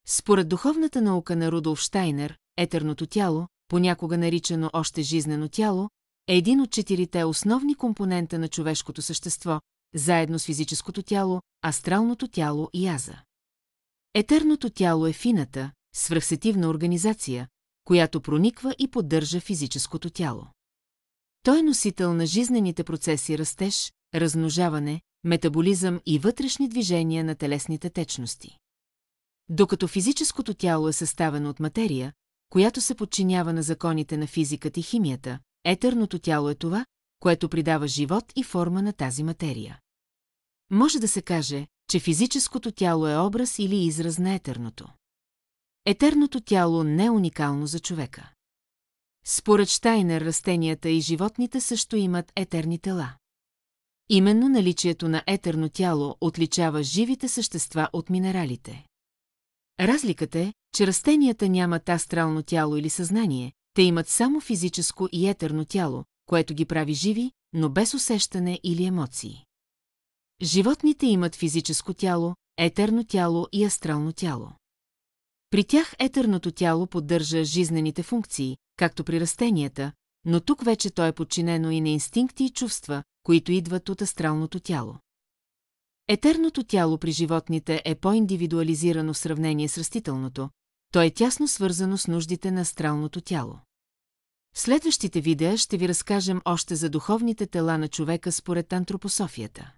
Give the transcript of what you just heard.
Според духовната наука на Рудолф Штайнер, етерното тяло, понякога наричано още жизнено тяло, е един от 4-те основни компонента на човешкото същество, заедно с физическото тяло, астралното тяло и аза. Етерното тяло е фината, свръхсетивна организация, която прониква и поддържа физическото тяло. Той е носител на жизнените процеси растеж, размножаване, метаболизъм и вътрешни движения на телесните течности. Докато физическото тяло е съставено от материя, която се подчинява на законите на физиката и химията, етерното тяло е това, което придава живот и форма на тази материя. Може да се каже, че физическото тяло е образ или израз на етерното. Етерното тяло не е уникално за човека. Според Штайнер, растенията и животните също имат етерни тела. Именно наличието на етерно тяло отличава живите същества от минералите. Разликата е, че растенията нямат астрално тяло или съзнание, те имат само физическо и етерно тяло, което ги прави живи, но без усещане или емоции. Животните имат физическо тяло, етерно тяло и астрално тяло. При тях етерното тяло поддържа жизнените функции, както при растенията, но тук вече то е подчинено и на инстинкти и чувства, които идват от астралното тяло. Етерното тяло при животните е по-индивидуализирано в сравнение с растителното, то е тясно свързано с нуждите на астралното тяло. В следващите видеа ще ви разкажем още за духовните тела на човека според антропософията.